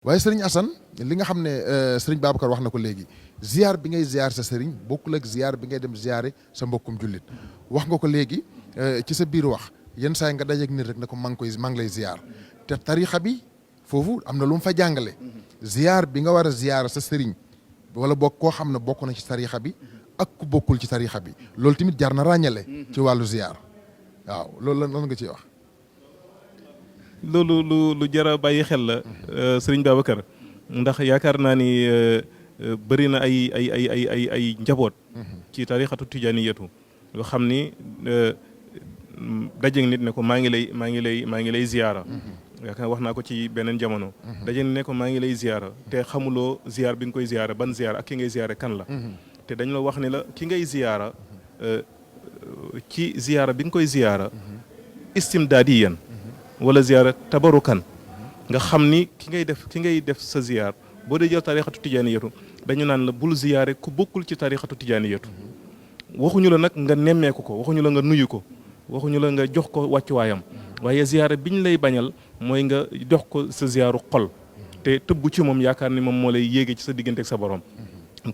waaye sëriñ Assane li nga xam ne sëriñ Babacar wax na ko léegi ziar bi ngay ziar sa sëriñ bokkul ak ziar bi ngay dem ziare sa mbokkum jullit wax nga ko léegi ci sa biir wax yenn saa yi nga dajeeg nit rek ne ko maa ngi lay ziar te tarixa bi foofu am na lu mu fa jàngale ziar bi nga war a ziar sa sëriñ wala bokk koo xam ne bokk na ci tarixa bi ak ku bokkul ci tarixa bi loolu tamit jar na ràññale ci wàllu ziar waaw loolu lan nga ciy wax. loolu lu jar a bàyyi xel la sëriñ Babacar ndax yaakaar naa ni bëri na ay njaboot ci tarixatu tijaaniyatu yoo xam ni dajeeg nit ne ko maa ngi lay ziyaara yaakaar wax naa ko ci beneen jamono dajeeg nit ne ko maa ngi lay ziyaara te xamuloo ziyaar bi nga koy ziyaara ban ziyaara ak ki ngay ziyaara kan la te dañ la wax ni la ki ngay ziyaara ci ziyaara bi nga koy ziyaara istimdaadiyan wala ziyaara tabarukan nga xam ni ki ngay def sa ziyaar boo dee jël tarixatu tijaaniyatu dañu naan la bul ziyaare ku bokkul ci tarixatu tijaaniyatu waxuñu la nag nga nemmeeku ko waxuñu la nga nuyu ko waxuñu la nga jox ko wàccuwaayam waaye ziyaara biñ lay bañal mooy nga jox ko sa ziyaaru xol te tëbb ci moom yaakaar ni moom moo lay yéege ci sa diggante ak sa borom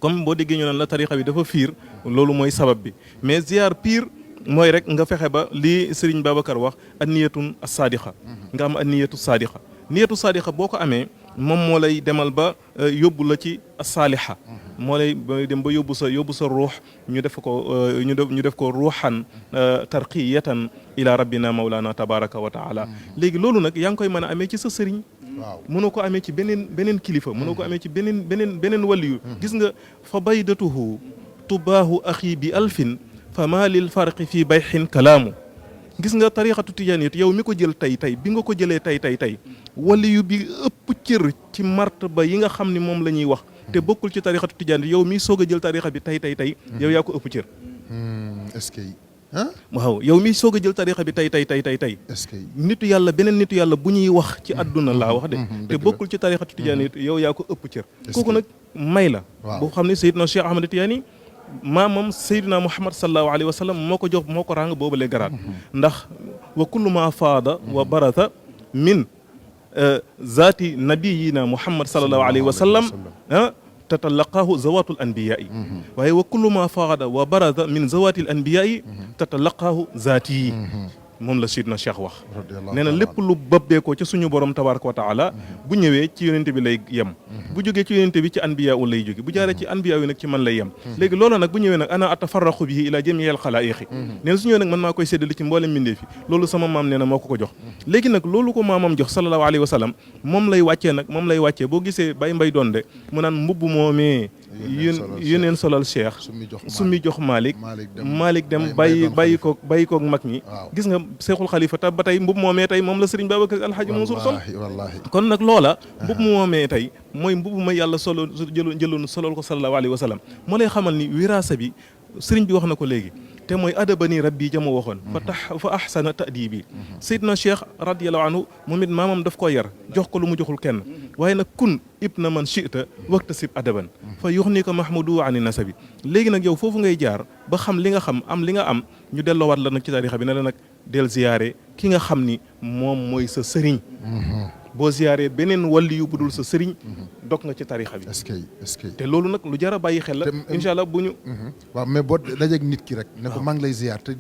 comme boo déggee ñu naan la tarixa bi dafa fiir loolu mooy sabab bi mais ziyaar pire mooy rek nga fexe ba lii Serigne Babacar wax an niyatun as-saadiqa nga am an niyatu saadiqa niyatu saadiqa boo ko amee moom moo lay demal ba yóbbu la ci as-saaliha moo lay dem ba yóbbu sa ruux ñu def ko ruuxan tarqiyatan ila rabbina mawlana tabaraka wa taala léegi loolu nag yaa ngi koy mën a amee ci sa sëriñ waaw mënoo ko amee ci beneen kilifa mënoo ko amee ci beneen waliyu gis nga fa baydatuhu tubaahu axi bi alfin fa maa lil farqi fii bayxin kalaamu gis nga tarixatu tijaaniyat yow mi ko jël tey bi nga ko jëlee tey waliyu bi ëpp cër ci martaba yi nga xam ni moom la ñuy wax te bokkul ci tarixatu tijaaniyat yow mi soog a jël tarixa bi tey yow yaa ko ëpp cër est-ce que waaw yow mi soog a jël tarixa bi tey est-ce que nitu yàlla beneen nitu yàlla bu ñuy wax ci àdduna laa wax de te bokkul ci tarixatu tijaaniyat yow yaa ko ëpp cër kooku nag may la boo xam ne Seydina Cheikh Ahmad Tijaani maamam Seydina Muhammad sallallahu alayhi wa sallam moo ko ràng boobu lee garaat ndax wa kullu ma faada wa barata min zaati nabiyina Muhammad sallallahu alayhi wa sallam tatalaqaahu zawatul anbiyaai waaye wa kullu ma faada wa barata min zawatil anbiyaai tatalaqaahu zaati yi moom la Seydina Cheikh wax nee na lépp lu bëbbeekoo ci suñu borom tabaraka wa taala bu ñëwee ci yonente bi lay yem bu jógee ci yonente bi ci anbiya u lay jóge bu jaaree ci anbiya yi nag ci man lay yem léegi loolu nag bu ñëwee nag ana atafarraqu bihi ila jamiil xalaa'iqi nee na su ñëwee nag man maa koy séddale ci mboolem mbindee fi loolu sama maam nee na moo ko jox léegi nag loolu ko maamam jox sallallahu alayhi wa sallam moom lay wàccee boo gisee bay mbay doon de mu naan mbubb moomee yeneen solal Cheikh summi jox Malick dem bàyyi koog mag ñi gis nga Seexul Xalifa ta ba tey mbubb moomee tey moom la Serigne Babacar Alhaji Mansour sol kon nag loola mbubb moomee tey mooy mbubb ma yàlla jëloon solol ko sallallahu alayhi wa sallam moo lay xamal ni wiraasa bi Serigne bi wax na ko léegi te mooy adabani rabbi jama waxoon fa ahsana ta'dibi Seydina Cheikh radiyallahu anhu moom it maamam daf ko yar jox ko lu mu joxul kenn waaye nag kun ibna man shi'ta waktasib adaban fa yuxnika mahmudu ani nasabi léegi nag yow foofu ngay jaar ba xam li nga xam am li nga am ñu delloowaat la nag ci tarixa bi ne la nag del ziyaare ki nga xam ni moom mooy sa sëriñ boo ziyaaree beneen wàlli yu budul sa sëriñ dog nga ci tarixa bi est-ce que te loolu nag lu jar a bàyyi xel la incha allah bu ñu waaw mais boo dajeeg nit ki rek ne ko maa ngi lay ziyaar te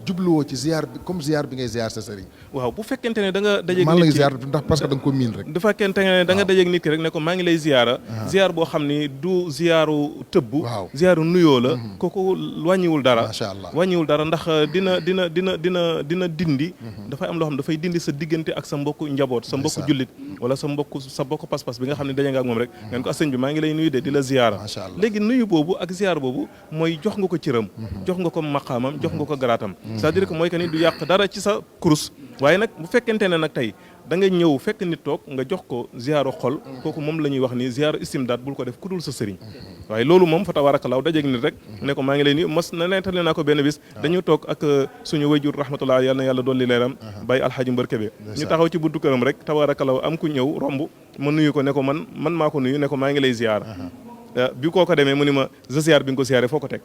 jubluwoo ci ziyaar bi comme ziyaar bi ngay ziyaar sa sëriñ waaw bu fekkente ne da nga dajeeg maa ngi lay nit ki ziyaar ndax parce que da nga ko miin rek bu fekkente ne da nga dajeeg nit ki rek ne ko maa ngi lay ziyaara ziyaar boo xam ni du ziyaaru tëbb ziyaaru nuyoo la kooku wàññiwul dara macha allah wàññiwul dara ndax dina dindi dafay am loo xam dafay dindi sa diggante ak sa mbokku njaboot sa mbokku jullit wala sa mbokku pas-pas bi nga xam ne daje nga ak moom rek ngeen ko sëñ bi maa ngi lay nuyu de di la ziyaara léegi nuyu boobu ak ziyaar boobu mooy jox nga ko cëram jox nga ko maqaamam jox nga ko garaatam c'est-à-dire que mooy que ni du yàq dara ci sa kurus waaye nag bu fekkente ne nag tey da nga ñëw fekk nit toog nga jox ko ziyaaru xol kooku moom la ñuy wax ni ziyaaru istimdaad bul ko def ku dul sa sëriñ waaye loolu moom fa tabarakallah dajeeg nit rek ne ko maa ngi lay nuyu mas na nettali naa ko benn bis dañu toog ak suñu wayjur rahmatullah yal na yàlla dolli leeram bàyyi alxaaji mbër kebe ñu taxaw ci buntu këram rek tabarakallah am ku ñëw romb ma nuyu ko ne ko man maa ko nuyu ne ko maa ngi lay ziyaar bi koo ko demee mu ni ma ziyaar bi nga ko ziyaare foo ko teg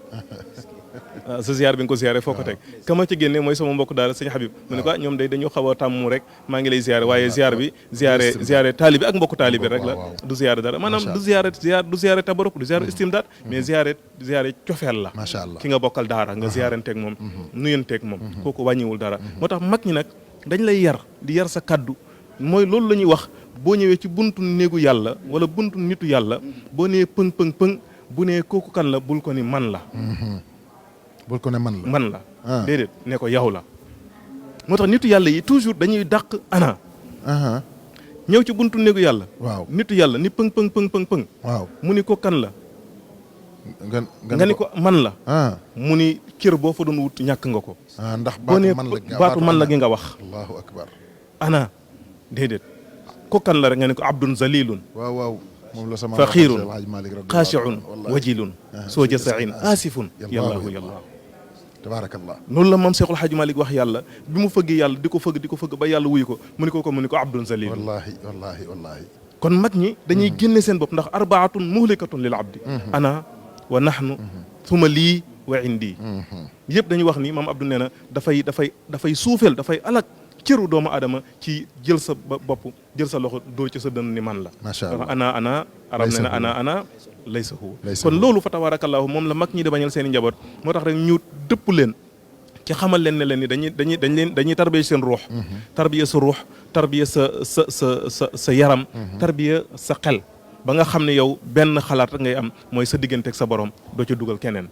sa ziar bi nga ko ziare foo ko teg kama ci génne mooy sama mbokk daal sëñ Habib mu ne ko ñoom day dañoo xaw a tàmm rek maa ngi lay ziare waaye ziar bi ziare taalibi ak mbokku taalibi rek la du ziare dara maanaam du ziare tabaruk du ziare istimdaad mais ziare cofeel la macha allah ki nga bokkal daara nga ziarenteeg moom nuyanteeg moom kooku wàññiwul dara moo tax mag ñi nag dañ lay yar di yar sa kaddu mooy loolu la ñuy wax boo ñëwee ci buntu néegu yàlla wala buntu nitu yàlla boo nee pëng bu nee kooku kan la bul ko ni man la bul ko ne man la déedéet ne ko yow la moo tax nitu yàlla yi toujours dañuy dàq ana ñëw ci buntu néegu yàlla waaw nitu yàlla ni pëng waaw mu ni ko kan la nga ni ko man la mu ni cër boo fa doon wut ñàkk nga ko ndax boo nee baatu man la gi nga wax allahu akbar ana déedéet ko kan la rek nga ne ko abdun zalilun waaw moom la sama faxiirun xaashiun wajilun soo jasain asifun yallaahu tabaarakallah loolu la moom Seexul Xaaji Malik wax yàlla bi mu fëggee yàlla di ko fëgg ba yàlla wuyu ko mu ni ko abdun zalil wallahi kon mag ñi dañuy génne seen bopp ndax arbaatun muhlikatun lil abdi ana wa nahnu suma lii wa indi yëpp dañuy wax ni maam Abdou nee na dafay suufeel dafay alak cëru doomu aadama ci jël sa bopp jël sa loxo dóor ci sa dënn ni man la macha allah ana arab nee na ana laysa hu kon loolu fa tabarakallahu moom la mag ñi di bañal seen i njaboot moo tax rek ñu dëpp leen ci xamal leen ne leen ni dañuy tarbiya seen ruux tarbiya sa ruux tarbiya sa yaram tarbiya sa xel ba nga xam ne yow benn xalaat rek ngay am mooy sa digganteeg sa borom doo ca dugal keneen